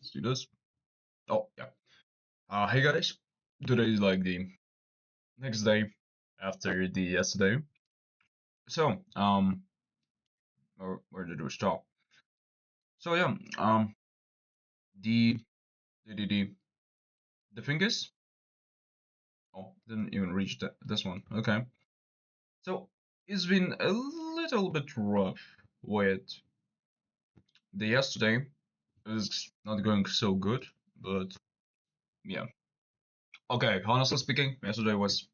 let's do this. Oh, yeah. Hey guys. Today is like the next day after the yesterday. So, where did we stop? So yeah, the the the thing is, oh, didn't even reach this one. Okay. So it's been a little bit rough with the yesterday. It was not going so good, but yeah. Okay, honestly speaking, yesterday was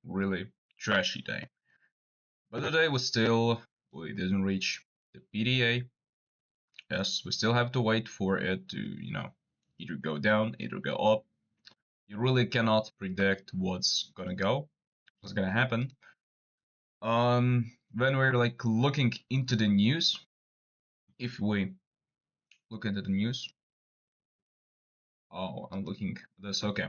really trashy day. But today we didn't reach the PDA. Yes, we still have to wait for it to, either go down, either go up. You really cannot predict what's gonna happen. When we're like looking into the news, if we look into the news, oh, I'm looking at this. Okay,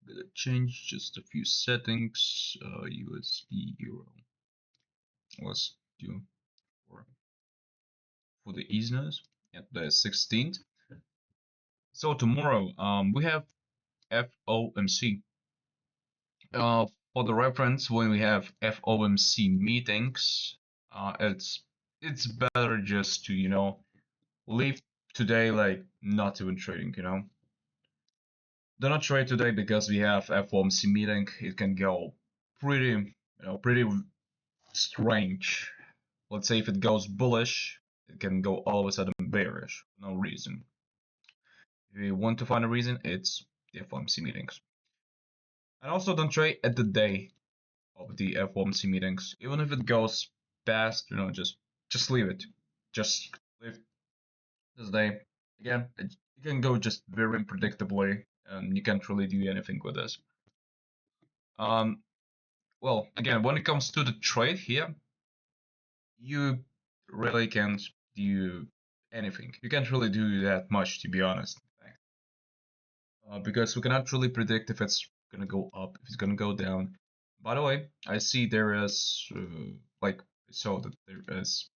gonna change just a few settings. USD euro. Let's do for for the easiness at the 16th. So tomorrow, we have FOMC. For the reference, when we have FOMC meetings, it's better just to leave today like not even trading. Do not trade today because we have FOMC meeting. It can go pretty strange. Let's say if it goes bullish, it can go all of a sudden bearish. No reason. If you want to find a reason, it's the FOMC meetings. And also don't trade at the day of the FOMC meetings. Even if it goes past, just leave it. Just leave this day. Again, it can go just very unpredictably, and you can't really do anything with this. Well, again, when it comes to the trade here, you really can't do anything. You can't really do that much, to be honest. Because we cannot really predict if it's gonna go up, if it's gonna go down. By the way, I see there is like I saw that there is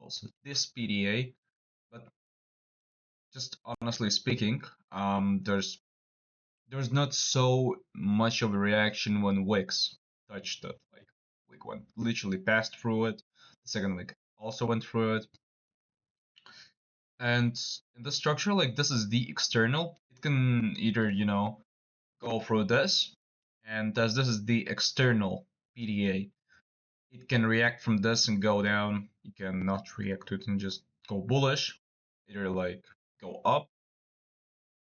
also this PDA, but just honestly speaking, there's not so much of a reaction when wicks touched it. Like wick one literally passed through it, the second wick also went through it, and in the structure, like this is the external. It can either go through this, and as this is the external PDA, it can react from this and go down. You can not react to it and just go bullish, either like go up.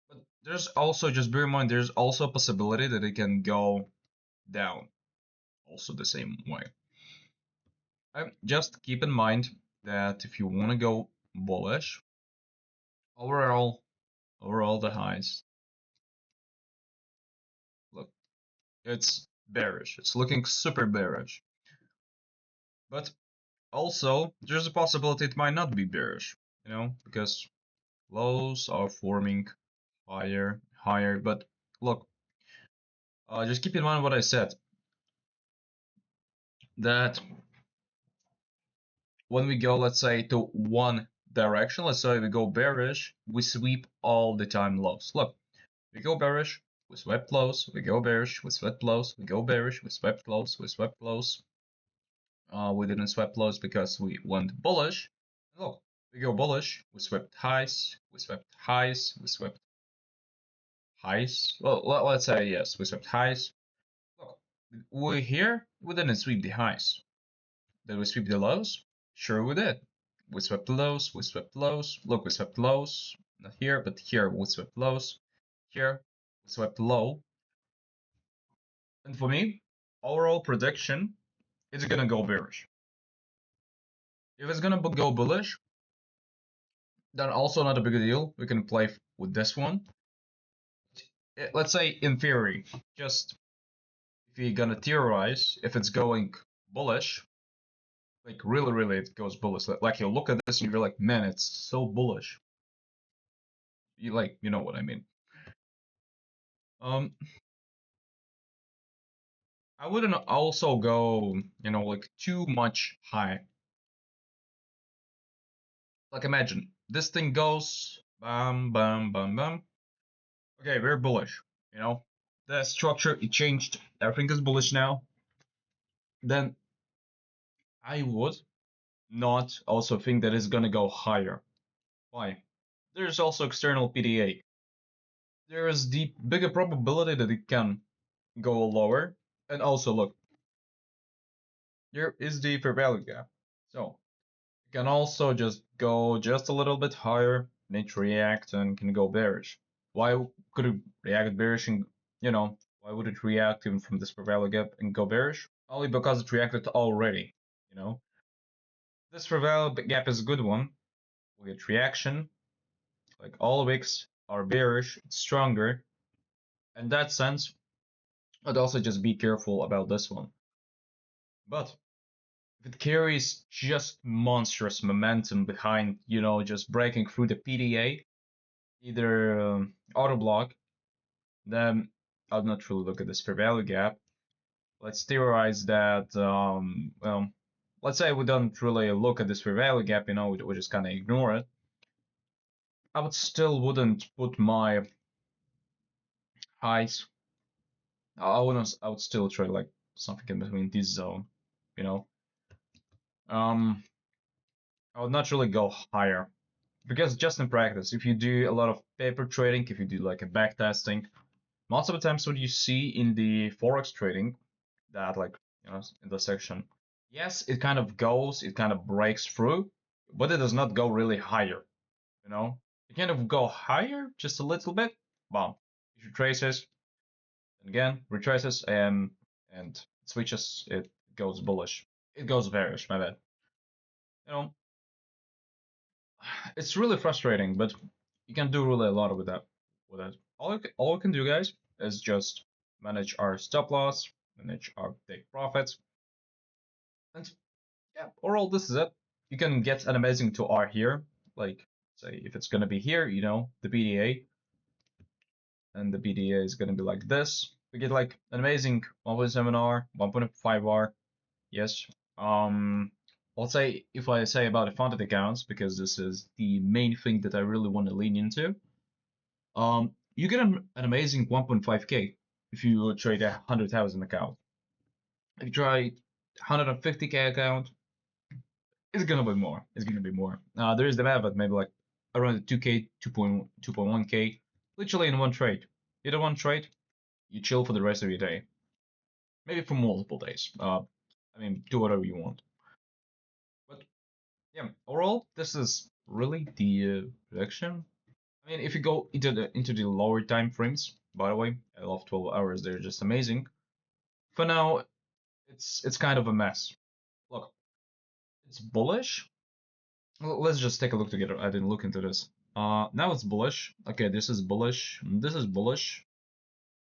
But there's also, just bear in mind, there's also a possibility that it can go down, also the same way. Just keep in mind that if you want to go bullish, overall the highs, look, it's bearish. It's looking super bearish. But also, there's a possibility it might not be bearish, because lows are forming higher. But look, just keep in mind what I said, that when we go, let's say, to one direction, let's say we go bearish, we sweep all the time lows. Look, we go bearish, we swept lows, we go bearish, we swept lows, we go bearish, we swept lows, we swept lows. We didn't sweep lows because we went bullish. Look, we go bullish, we swept highs, we swept highs, we swept highs. Well, let's say yes, we swept highs. Look, we didn't sweep the highs. Did we sweep the lows? Sure we did. We swept lows, we swept lows. Look, we swept lows. Not here, but here we swept lows. Here we swept low. And for me, overall prediction is gonna go bearish. If it's gonna go bullish, then also not a big deal. We can play with this one. Let's say in theory, just if you're gonna theorize, if it's going bullish, like really it goes bullish. Like you look at this and you're like, man, it's so bullish. You know what I mean. Um, I wouldn't also go, like too much high. Like imagine this thing goes Bam, bam, bam, bam. Okay, we're bullish. You know, the structure it changed. Everything is bullish now. Then I would not also think that it's gonna go higher. Why? There's also external PDA. There is the bigger probability that it can go lower. And also, look, here is the fair value gap. So it can also just go just a little bit higher, and it react and can go bearish. Why could it react bearish and, why would it react even from this fair value gap and go bearish? Only because it reacted already, you know. This fair value gap is a good one. We get reaction, like all wicks are bearish, it's stronger. In that sense, I'd also just be careful about this one. But if it carries just monstrous momentum behind, just breaking through the PDA, either auto block, then I'll not really look at this fair value gap. Let's theorize that, well, let's say we don't really look at this fair value gap, we just kind of ignore it. I would still wouldn't put my highs. I would still try like something in between this zone, you know. Um, I would not really go higher because just in practice, if you do a lot of paper trading, if you do like a back testing, most of the times what you see in the forex trading, that like in the section, yes, it kind of goes, it kind of breaks through, but it does not go really higher. It kind of go higher just a little bit. Well, it retraces, and again retraces, and switches. It goes bullish. It goes bearish. My bad. You know, it's really frustrating, but you can do really a lot with that. With it, all we can do, guys, is just manage our stop loss, manage our take profits, and yeah, overall this is it. You can get an amazing 2R here, like say if it's gonna be here, the PDA, and the PDA is gonna be like this. We get like an amazing 1.7R, 1.5R, yes. Let's say if I say about the funded accounts, because this is the main thing that I really want to lean into. You get an amazing 1.5k if you trade a 100,000 account. If you try 150k account, it's gonna be more. It's gonna be more. There is the math, but maybe like around 2k, 2.1k, literally in one trade. You do one trade, you chill for the rest of your day, maybe for multiple days. I mean, do whatever you want. But yeah, overall, this is really the prediction. I mean, if you go into the lower time frames, by the way, I love 12 hours. They're just amazing. For now, it's kind of a mess. Look, it's bullish. Well, let's just take a look together. I didn't look into this. Now it's bullish. Okay, this is bullish. This is bullish.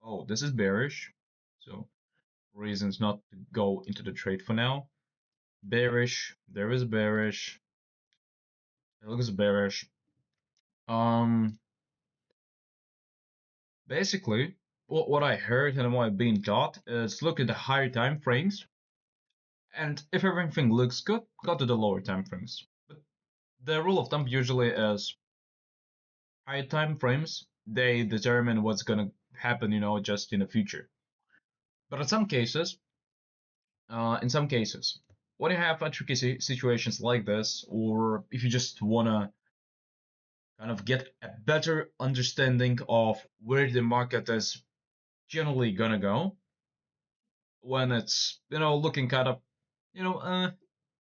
Oh, this is bearish. So reasons not to go into the trade for now. Bearish. There is bearish. It looks bearish. Um, Basically, what I heard and what I've been taught is look at the higher time frames, and if everything looks good, go to the lower time frames. But the rule of thumb usually is higher time frames, they determine what's gonna happen, just in the future. But in some cases, when you have tricky situations like this, or if you just wanna kind of get a better understanding of where the market is generally gonna go, when it's looking kind of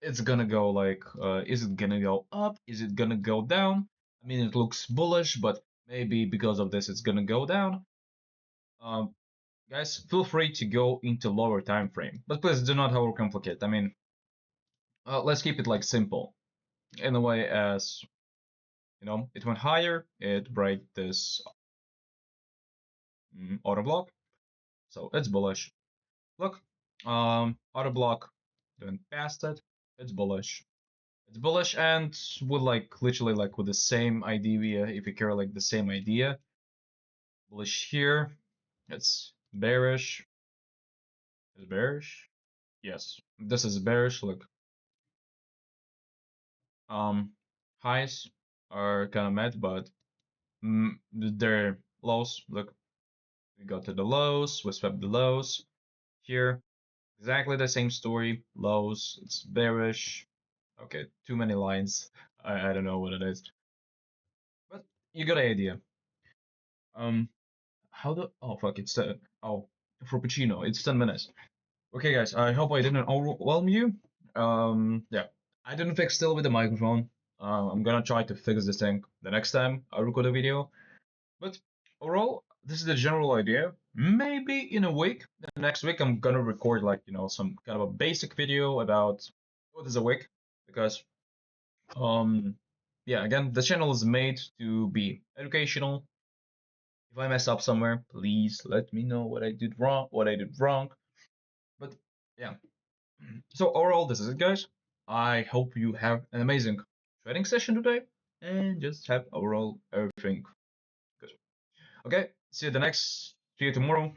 it's gonna go like is it gonna go up, is it gonna go down? I mean, it looks bullish, but maybe because of this it's gonna go down. um Guys, feel free to go into lower time frame, but please do not overcomplicate. I mean, let's keep it like simple in a way as it went higher, it break this auto block, so it's bullish. Look, auto block went past it, it's bullish. It's bullish, and with like literally like with the same idea, if you care like the same idea. Bullish here, it's bearish. Is bearish? Yes, this is bearish. Look, um, highs are kind of met, but their lows. Look, we go to the lows, we swept the lows. Here, exactly the same story. Lows, it's bearish. Okay, too many lines. I don't know what it is. But you got an idea. Um, how the oh fuck, it's the oh Frappuccino. It's 10 minutes. Okay, guys. I hope I didn't overwhelm you. Yeah, I didn't fix still with the microphone. I'm gonna try to fix this thing the next time I record a video. But overall, this is the general idea. Maybe in a week, the next week, I'm gonna record like some kind of a basic video about what is a wick because um yeah, again, the channel is made to be educational. If I mess up somewhere, please let me know what I did wrong. But yeah, so overall, this is it, guys. I hope you have an amazing trading session today and just have overall everything good. Okay, see you tomorrow.